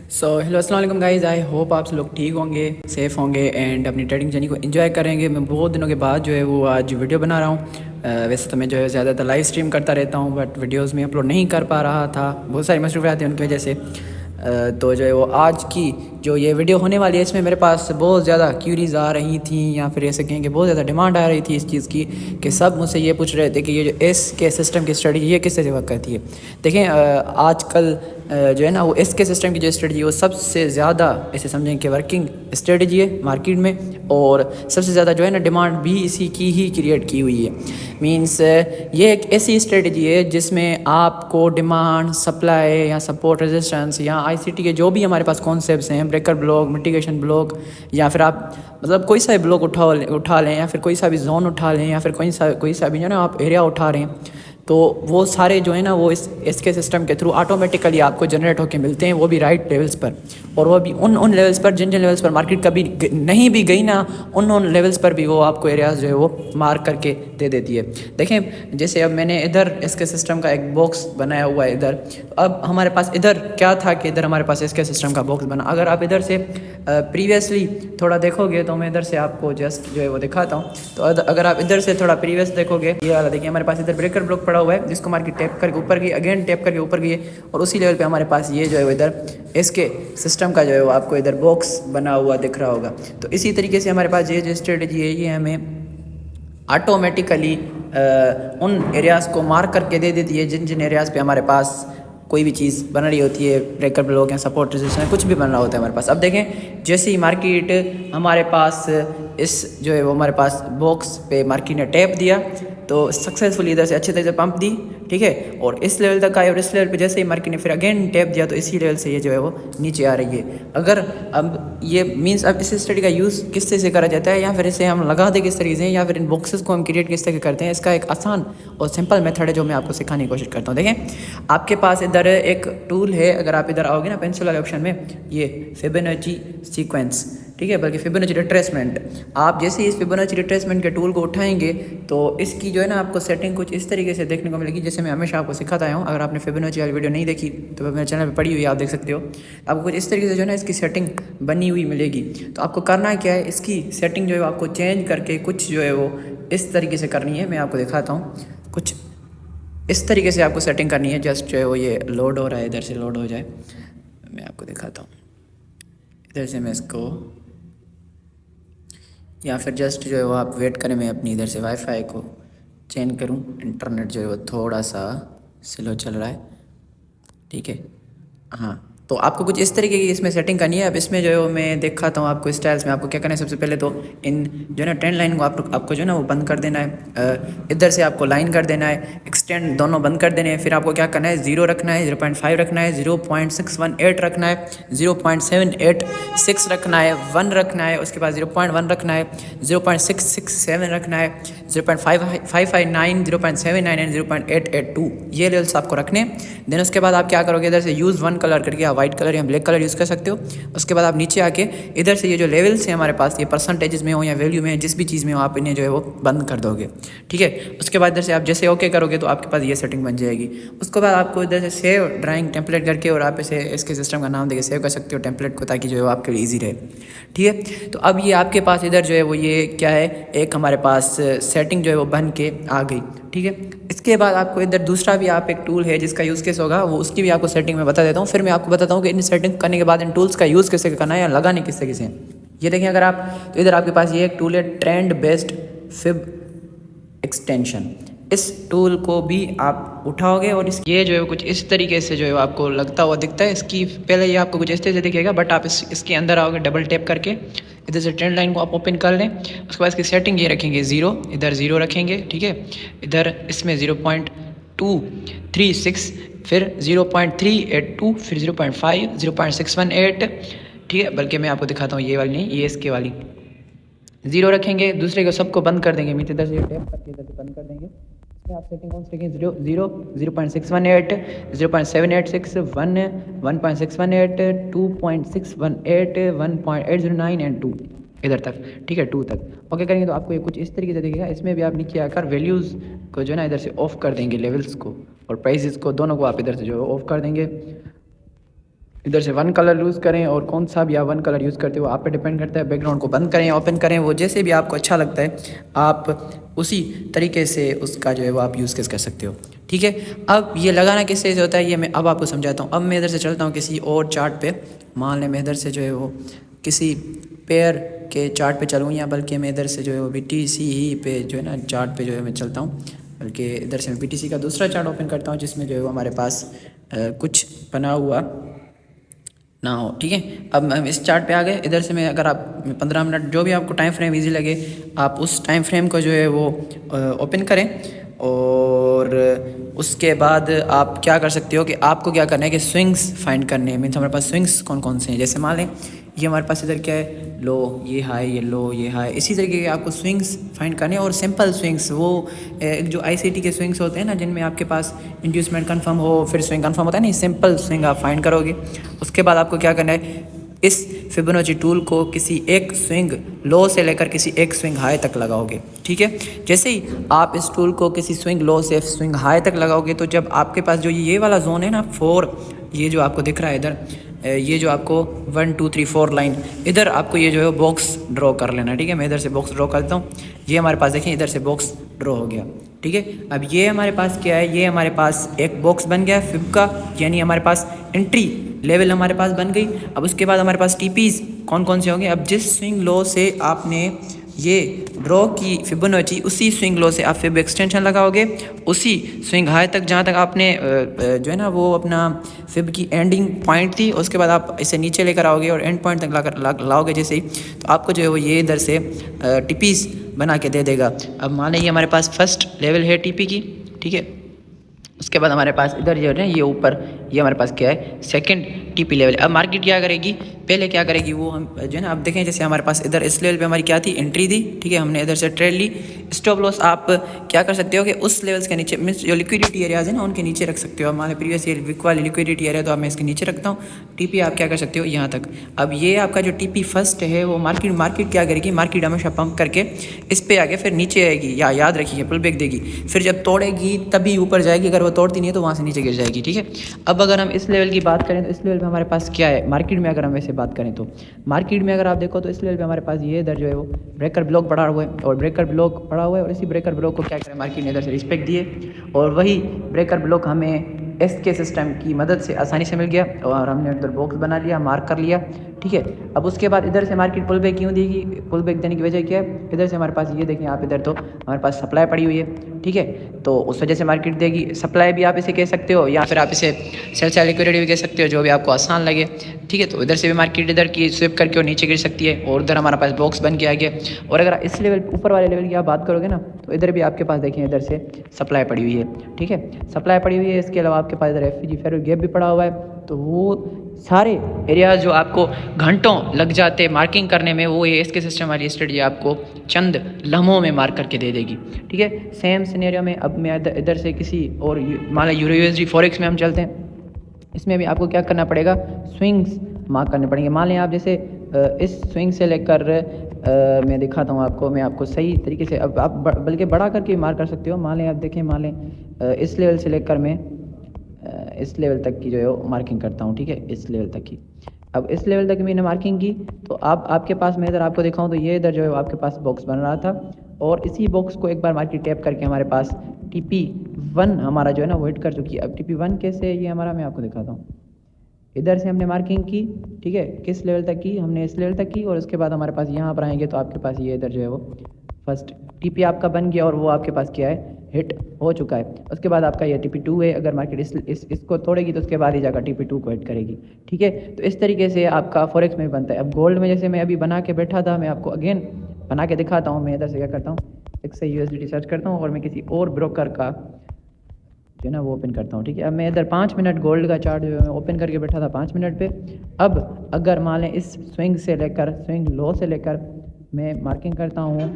So hello अस्सलाम वालेकुम guys, I hope आप सब लोग ठीक होंगे, सेफ़ होंगे एंड अपनी ट्रेडिंग जर्नी को एंजॉय करेंगे। मैं बहुत दिनों के बाद जो है वो आज वीडियो बना रहा हूँ। वैसे तो मैं जो है ज़्यादातर लाइव स्ट्रीम करता रहता हूँ, बट वीडियोस में अपलोड नहीं कर पा रहा था, बहुत सारी मसरूफियात हैं उनकी वजह से। तो जो है वो आज की जो ये वीडियो होने वाली है इसमें मेरे पास बहुत ज़्यादा क्यूरीज आ रही थी, या फिर ऐसे कहें कि बहुत ज़्यादा डिमांड आ रही थी इस चीज़ की कि सब मुझसे ये पूछ रहे थे कि ये जो एस के सिस्टम की स्ट्रेटजी ये किस तरह से वर्क करती है। देखें, आजकल जो है ना वो एस के सिस्टम की जो स्ट्रेटजी है वो सबसे ज़्यादा ऐसे समझें कि वर्किंग स्ट्रेटजी है मार्केट में, और सबसे ज़्यादा जो है ना डिमांड भी इसी की ही क्रिएट की हुई है। मींस ये एक ऐसी स्ट्रेटजी है जिसमें आपको डिमांड, सप्लाई या सपोर्ट, रेजिस्टेंस या आईसीटी के जो भी हमारे पास कॉन्सेप्ट्स हैं, ब्रेकर ब्लॉक, मिटिगेशन ब्लॉक, या फिर आप मतलब कोई सा भी ब्लॉक उठा लें, या फिर कोई सा भी जोन उठा लें, या फिर कोई सा भी जो है ना आप एरिया उठा रहे हैं, तो वो सारे जो है ना वो इसके सिस्टम के थ्रू ऑटोमेटिकली आपको जनरेट होकर मिलते हैं, वो भी राइट लेवल्स पर, और वो भी उन लेवल्स पर जिन लेवल्स पर मार्केट कभी नहीं भी गई ना, उन लेवल्स पर भी वो आपको एरियाज जो है वो मार्क करके दे देती है। देखें, जैसे अब मैंने इधर इसके सिस्टम का एक बॉक्स बनाया हुआ है इधर। अब हमारे पास इधर क्या था कि इधर हमारे पास इसके सिस्टम का बॉक्स बना। अगर आप इधर से प्रीवियसली थोड़ा देखोगे तो मैं इधर से आपको जस्ट जो है वो दिखाता हूँ। तो अगर आप इधर से थोड़ा प्रीवियस देखोगे, ये वाला देखिए, हमारे पास इधर ब्रेकर ब्लॉक पड़ा हुआ है जिसको मार्केट टैप करके ऊपर गई, अगेन टैप करके ऊपर गई, और उसी लेवल पे हमारे पास ये जो है वो इधर इसके सिस्टम का जो है वो आपको इधर बॉक्स बना हुआ दिख रहा होगा। तो इसी तरीके से हमारे पास ये जो स्ट्रेटजी है ये हमें ऑटोमेटिकली उन एरियाज़ को मार्क करके दे देती है जिन जिन एरियाज़ पे हमारे पास कोई भी चीज़ बन रही होती है, ब्रेकर ब्लॉक या सपोर्ट रेजिस्टेंस कुछ भी बन रहा होता है हमारे पास। अब देखें, जैसे ही मार्केट हमारे पास इस जो है वो हमारे पास बॉक्स पे मार्केट ने टैप दिया तो सक्सेसफुली इधर से अच्छे तरह से पंप दी, ठीक है, और इस लेवल तक आए, और इस लेवल पे जैसे ही मार्केट ने फिर अगेन टैप दिया तो इसी लेवल से ये जो है वो नीचे आ रही है। अगर अब ये मींस अब इस स्टडी का यूज़ किस तरह से करा जाता है, या फिर इसे हम लगा दे किस तरीके से, या फिर इन बॉक्सेस को हम क्रिएट किस तरह करते हैं, इसका एक आसान और सिंपल मेथड है जो मैं आपको सिखाने की कोशिश करता हूँ। देखें, आपके पास इधर एक टूल है, अगर आप इधर आओगे ना पेंसिल वाले ऑप्शन में, ये फिबोनाची सीक्वेंस, ठीक है, बल्कि फिबोनाची रिट्रेसमेंट। आप जैसे ही इस फिबोनाची रिट्रेसमेंट के टूल को उठाएंगे तो इसकी जो है ना आपको सेटिंग कुछ इस तरीके से देखने को मिलेगी जैसे मैं हमेशा आपको सिखाता आया हूँ। अगर आपने फिबोनाची वाली वीडियो नहीं देखी तो मेरे चैनल पे पड़ी हुई है, आप देख सकते हो। आपको कुछ इस तरीके से जो है ना इसकी सेटिंग बनी हुई मिलेगी। तो आपको करना क्या है, इसकी सेटिंग जो है आपको चेंज करके कुछ जो है वो इस तरीके से करनी है। मैं आपको दिखाता हूँ, कुछ इस तरीके से आपको सेटिंग करनी है। जस्ट जो है वो ये लोड हो रहा है, इधर से लोड हो जाए, मैं आपको दिखाता हूँ। इधर से मैं इसको, या फिर जस्ट जो है वो आप वेट करें, मैं अपनी इधर से वाईफाई को चेंज करूं। इंटरनेट जो है वो थोड़ा सा स्लो चल रहा है, ठीक है। हाँ, तो आपको कुछ इस तरीके की इसमें सेटिंग करनी है। अब इसमें जो है वो मैं दिखाता हूँ आपको स्टाइल्स में। आपको क्या करना है, सबसे पहले तो इन जो है ना ट्रेंड लाइन को आपको जो है ना वो बंद कर देना है। इधर से आपको लाइन कर देना है, एक्सटेंड दोनों बंद कर देने हैं। फिर आपको क्या करना है, 0 रखना है, 0.5 रखना है, 0.618 रखना है, 0.786 रखना है, 1 रखना है, उसके बाद 0.1 रखना है, 0.667 रखना है, 0.559, 0.79 एंड 0.882 ये लेवल्स आपको रखने हैं। देन उसके बाद आप क्या करोगे, इधर से यूज़ 1 कलर करके आप वाइट कलर या ब्लैक कलर यूज़ कर सकते हो। उसके बाद आप नीचे आके इधर से ये जो लेवल्स हैं हमारे पास, ये परसेंटेजेस में हो या वैल्यू में, जिस भी चीज़ में हो, आप इन्हें जो है वो बंद कर दोगे, ठीक है। उसके बाद इधर से आप जैसे ओके करोगे तो आपके पास ये सेटिंग बन जाएगी। उसके बाद आपको इधर से सेव ड्राइंग टेम्पलेट करके, और आप इसे इसके सिस्टम का नाम देके सेव कर सकते हो टेम्पलेट को, ताकि जो है वो आपके लिए ईजी रहे, ठीक है। तो अब ये आपके पास इधर जो है वो ये क्या है, एक हमारे पास सेटिंग जो है वो बन के आ गई, ठीक है। इसके बाद आपको इधर दूसरा भी आप एक टूल है जिसका यूज़ केस होगा, वो उसकी भी आपको सेटिंग में बता देता हूँ। फिर मैं आपको बताता हूँ कि इन सेटिंग करने के बाद इन टूल्स का यूज़ कैसे करना है या लगाने किस तरीके से। ये देखें, अगर आप तो इधर आपके पास ये एक टूल है, ट्रेंड बेस्ड फिब एक्सटेंशन। इस टूल को भी आप उठाओगे और ये जो है कुछ इस तरीके से जो है आपको लगता हुआ दिखता है। इसकी पहले ये आपको कुछ इस तरह से दिखेगा, बट आप इसके अंदर आओगे, डबल टैप करके इधर से ट्रेंड लाइन को आप ओपन कर लें। उसके बाद इसकी सेटिंग ये रखेंगे 0, इधर 0 रखेंगे, ठीक है। इधर इसमें 0.236, फिर 0.382, फिर 0.5, 0.618, ठीक है। बल्कि मैं आपको दिखाता हूँ, ये वाली नहीं, ये इसके वाली 0 रखेंगे, दूसरे को सबको बंद कर देंगे। मीटर इधर से टैप करके इधर से बंद कर देंगे। इसमें आप सेटिंग कौन सी रखेंगे, 0, 0.618, 0.786, 1, 1.618, 2.618, 1.809 एंड 2 इधर तक, ठीक है, 2 तक ओके करेंगे तो आपको ये कुछ इस तरीके से दिखेगा। इसमें भी आप नीचे आकर वैल्यूज़ को जो है ना इधर से ऑफ कर देंगे, लेवल्स को और प्राइसेस को, दोनों को आप इधर से जो है ऑफ कर देंगे। इधर से वन कलर यूज़ करें और कौन सा भी आप वन कलर यूज़ करते हो आप पे डिपेंड करता है। बैकग्राउंड को बंद करें ओपन करें, वो जैसे भी आपको अच्छा लगता है आप उसी तरीके से उसका जो है वो आप यूज़ कर सकते हो। ठीक है, अब ये लगाना किस तरह से होता है ये मैं अब आपको समझाता हूँ। अब मैं इधर से चलता हूँ किसी और चार्ट पे, मान लें मैं इधर से जो है वो किसी पेयर के चार्ट पे चलूँ, या बल्कि मैं इधर से जो है वो BTC ही पे जो है ना चार्ट पे जो है मैं चलता हूँ, बल्कि इधर से मैं BTC का दूसरा चार्ट ओपन करता हूँ जिसमें जो है वो हमारे पास कुछ बना हुआ ना हो। ठीक है, अब हम इस चार्ट पे आ गए। इधर से मैं अगर आप 15 मिनट जो भी आपको टाइम फ्रेम इजी लगे आप उस टाइम फ्रेम को जो है वो ओपन करें, और उसके बाद आप क्या कर सकते हो कि आपको क्या करना है कि स्विंग्स फाइंड करने हैं। मीन्स हमारे पास स्विंग्स कौन कौन से हैं, जैसे मान लें ये हमारे पास इधर क्या है, लो ये हाई, ये लो ये हाई, इसी तरीके के आपको स्विंग्स फाइंड करने हैं। और सिंपल स्विंग्स वो एक जो ICT के स्विंग्स होते हैं ना जिनमें आपके पास इंड्यूसमेंट कंफर्म हो फिर स्विंग कंफर्म होता है ना, सिंपल स्विंग आप फाइंड करोगे। उसके बाद आपको क्या करना है, इस फिबोनाची टूल को किसी एक स्विंग लो से लेकर किसी एक स्विंग हाई तक लगाओगे। ठीक है, जैसे ही आप इस टूल को किसी स्विंग लो से स्विंग हाई तक लगाओगे तो जब आपके पास जो ये वाला जोन है ना 4, ये जो आपको दिख रहा है इधर, ये जो आपको 1 2 3 4 लाइन, इधर आपको ये जो है बॉक्स ड्रॉ कर लेना। ठीक है, मैं इधर से बॉक्स ड्रॉ करता हूँ। ये हमारे पास देखिए इधर से बॉक्स ड्रॉ हो गया। ठीक है, अब ये हमारे पास क्या है, ये हमारे पास एक बॉक्स बन गया फिब का, यानी हमारे पास एंट्री लेवल हमारे पास बन गई। अब उसके बाद हमारे पास TPs कौन कौन से होंगे, अब जिस स्विंग लो से आपने ये ड्रॉ की फिबोनाची उसी स्विंग लो से आप फिब एक्सटेंशन लगाओगे, उसी स्विंग हाई तक जहाँ तक आपने जो है ना वो अपना फिब की एंडिंग पॉइंट थी, उसके बाद आप इसे नीचे लेकर आओगे और एंड पॉइंट तक लाओगे जैसे ही, तो आपको जो है वो ये इधर से TPs बना के दे देगा। अब मान लीजिए हमारे पास फर्स्ट लेवल है TP की। ठीक है, उसके बाद हमारे पास इधर जो है ये ऊपर ये हमारे पास क्या है, सेकंड TP लेवल। अब मार्केट क्या करेगी, पहले क्या करेगी वो हम जो है ना, अब देखें जैसे हमारे पास इधर इस लेवल पे हमारी क्या थी, एंट्री थी। ठीक है, हमने इधर से ट्रेड ली। स्टॉप लॉस आप क्या कर सकते हो कि उस लेवल्स के नीचे मीन्स जो लिक्विडिटी एरियाज है ना उनके नीचे रख सकते हो। हमारे प्रीवियस ईयर विक वाली लिक्विडिटी एरिया तो मैं इसके नीचे रखता हूँ। TP आप क्या कर सकते हो यहाँ तक। अब ये आपका जो TP फर्स्ट है वो मार्केट क्या करेगी, मार्केट हमेशा पंप करके इस पे आगे फिर नीचे आएगी, या याद रखिए पुल बैक देगी, फिर जब तोड़ेगी तभी ऊपर जाएगी, अगर वो तोड़ती नहीं है तो वहाँ से नीचे गिर जाएगी। ठीक है, अब अगर हम इस लेवल की बात करें तो इस लेवल पे हमारे पास क्या है मार्केट में, अगर हम वैसे बात करें तो मार्केट में अगर आप देखो तो इस लेवल पे हमारे पास ये इधर जो है वो ब्रेकर ब्लॉक पड़ा हुआ है, और ब्रेकर ब्लॉक पड़ा हुआ है, और इसी ब्रेकर ब्लॉक को क्या करें मार्केट ने इधर से रिस्पेक्ट दिए, और वही ब्रेकर ब्लॉक हमें SK सिस्टम की मदद से आसानी से मिल गया और हमने इधर बॉक्स बना लिया, मार्क कर लिया। ठीक है, अब उसके बाद इधर से मार्केट पुल बैक क्यों देगी, पुल बैक देने की वजह क्या है, इधर से हमारे पास ये देखें आप इधर तो हमारे पास सप्लाई पड़ी हुई है। ठीक है, तो उस वजह से मार्केट देगी सप्लाई भी आप इसे कह सकते हो, या फिर आप इसे सेल साइड लिक्विडिटी भी कह सकते हो, जो भी आपको आसान लगे। ठीक है, तो इधर से भी मार्केट इधर की स्विप करके और नीचे गिर सकती है, और उधर हमारे पास बॉक्स बन के आ गया। और अगर इस लेवल ऊपर वाले लेवल की आप बात करोगे ना तो इधर भी आपके पास देखें इधर से सप्लाई पड़ी हुई है। ठीक है, सप्लाई पड़ी हुई है, इसके अलावा आपके पास इधर FG फेयर गैप भी पड़ा हुआ है। तो वो सारे एरियाज जो आपको घंटों लग जाते मार्किंग करने में, वो ये इसके सिस्टम वाली स्ट्रेटजी आपको चंद लम्हों में मार्क करके दे देगी। ठीक है, सेम सिनेरियो में अब मैं इधर से किसी और मान लो EURUSD फॉरेक्स में हम चलते हैं, इसमें भी आपको क्या करना पड़ेगा, स्विंग्स मार्क करने पड़ेंगे। मान लें आप जैसे इस स्विंग से लेकर मैं दिखाता हूँ आपको, मैं आपको सही तरीके से अब आप बल्कि बड़ा करके मार्क कर सकते हो। मान लें आप देखें, मान लें इस लेवल से लेकर मैं इस लेवल तक की जो है वो मार्किंग करता हूँ। ठीक है, इस लेवल तक की, अब इस लेवल तक मैंने मार्किंग की तो आपके पास मैं इधर आपको दिखाऊं तो ये इधर जो है आपके पास बॉक्स बन रहा था, और इसी बॉक्स को एक बार मार्केट टैप करके हमारे पास TP1 हमारा जो है ना वो हिट कर चुकी है। अब TP1 कैसे ये हमारा, मैं आपको दिखाता हूँ। इधर से हमने मार्किंग की, ठीक है, किस लेवल तक की, हमने इस लेवल तक की, और उसके बाद हमारे पास यहाँ पर आएंगे तो आपके पास ये इधर जो है वो फर्स्ट TP आपका बन गया, और वो आपके पास क्या है, हिट हो चुका है। उसके बाद आपका ये TP2 है, अगर मार्केट इसको तोड़ेगी तो उसके बाद ही जाकर TP2 को हिट करेगी। ठीक है, तो इस तरीके से आपका फॉरेक्स में बनता है। अब गोल्ड में जैसे मैं अभी बना के बैठा था, मैं आपको अगेन बना के दिखाता हूँ। मैं इधर से क्या करता हूँ, XI USDT सर्च करता हूँ और मैं किसी और ब्रोकर का जो है ना वो ओपन करता हूँ। ठीक है, अब मैं इधर 5 मिनट गोल्ड का चार्ट जो है मैं ओपन करके बैठा था 5 मिनट पे। अब अगर मान लें इस स्विंग से लेकर स्विंग लो से लेकर मैं मार्किंग करता हूँ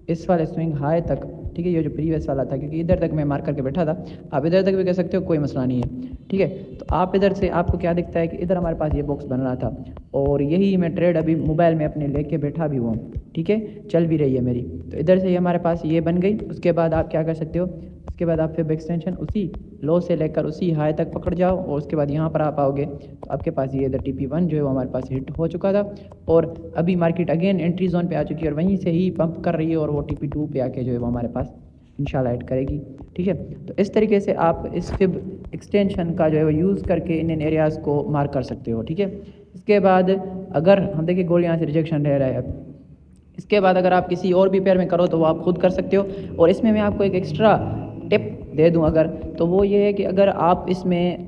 इस वाले स्विंग हाई तक, ठीक है, ये जो प्रीवियस वाला था, क्योंकि इधर तक मैं मार्क करके बैठा था, आप इधर तक भी कह सकते हो, कोई मसला नहीं है। ठीक है, तो आप इधर से आपको क्या दिखता है कि इधर हमारे पास ये बॉक्स बन रहा था, और यही मैं ट्रेड अभी मोबाइल में अपने लेके बैठा भी हुआ हूँ। ठीक है, चल भी रही है मेरी, तो इधर से ये हमारे पास ये बन गई। उसके बाद आप क्या कर सकते हो, उसके बाद आप फिर एक्सटेंशन उसी लो से लेकर उसी हाई तक पकड़ जाओ और उसके बाद यहाँ पर आप आओगे तो आपके पास ये इधर TP1 जो है वो हमारे पास हिट हो चुका था और अभी मार्केट अगेन एंट्री जोन पे आ चुकी है और वहीं से ही पंप कर रही है और वो TP2 पे आके जो है वो हमारे पास इंशाल्लाह ऐड करेगी। ठीक है, तो इस तरीके से आप इस फिब एक्सटेंशन का जो है वो यूज़ करके इन एरियाज़ को मार्क कर सकते हो। ठीक है, इसके बाद अगर हम देखिए गोल्ड यहाँ से रिजेक्शन रह रहा है अब, इसके बाद अगर आप किसी और भी पेयर में करो तो वो आप खुद कर सकते हो। और इसमें मैं आपको एक एक्स्ट्रा टिप दे दूं अगर, तो वो ये है कि अगर आप इसमें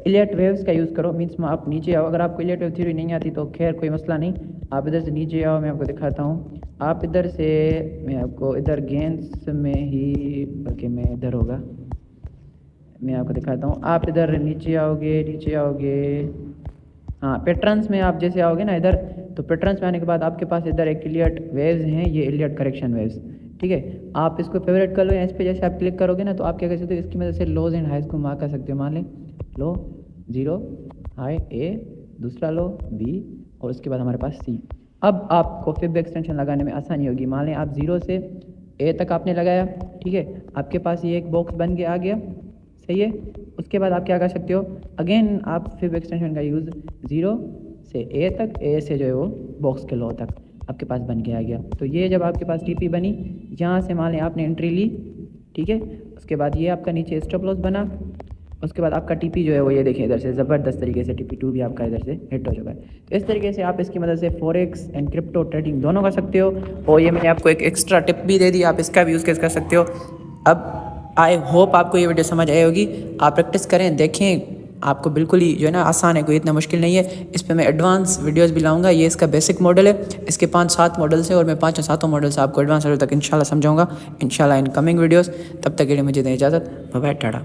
इलियट वेव्स का यूज़ करो, मीन्स में आप नीचे आओ, अगर आपको इलियट वेव थ्योरी नहीं आती तो खैर कोई मसला नहीं, आप इधर से नीचे आओ, मैं आपको दिखाता हूँ। आप इधर से, मैं आपको इधर गेंस में ही, बल्कि मैं इधर होगा, मैं आपको दिखाता हूँ। आप इधर नीचे आओगे, हाँ पैटर्न्स में आप जैसे आओगे ना इधर, तो पैटर्न्स में आने के बाद आपके पास इधर एक इलियट वेव्स हैं, ये इलियट करेक्शन वेव्स। ठीक है, आप इसको फेवरेट कर लो या इस पर जैसे आप क्लिक करोगे ना तो आप क्या कर सकते हो, इसकी मदद से लोज एंड हाइज को मार्क कर सकते हो। मान लें लो 0 हाई A, दूसरा लो B और उसके बाद हमारे पास C। अब आपको फिब एक्सटेंशन लगाने में आसानी होगी। मान लें आप 0 से A तक आपने लगाया, ठीक है, आपके पास ये एक बॉक्स बन के आ गया, सही है। उसके बाद आप क्या कर सकते हो, अगेन आप फिब एक्सटेंशन का यूज़ 0 से A तक, A से जो है वो बॉक्स के लो तक आपके पास बन के आ गया। तो ये जब आपके पास TP बनी, यहाँ से मान लें आपने एंट्री ली, ठीक है, उसके बाद ये आपका नीचे स्टॉप लॉस बना, उसके बाद आपका TP जो है वो ये देखिए इधर से ज़बरदस्त तरीके से TP2 भी आपका इधर से हिट हो चुका है। तो इस तरीके से आप इसकी मदद से फॉरेक्स एंड क्रिप्टो ट्रेडिंग दोनों कर सकते हो। और ये मैंने आपको एक एक्स्ट्रा टिप भी दे दी, आप इसका भी यूज़ कर सकते हो। अब आई होप आपको ये वीडियो समझ आई होगी, आप प्रैक्टिस करें, देखें, आपको बिल्कुल ही जो है ना आसान है, कोई इतना मुश्किल नहीं है। इस पे मैं एडवांस वीडियोस भी लाऊंगा। ये इसका बेसिक मॉडल है, इसके 5-7 मॉडल्स हैं और मैं 5-7 मॉडल्स आपको एडवांस लेवल तक इंशाल्लाह समझाऊंगा इंशाल्लाह इन कमिंग वीडियोस। तब तक के लिए मुझे दें इजाज़त, बाय बाय, टाटा।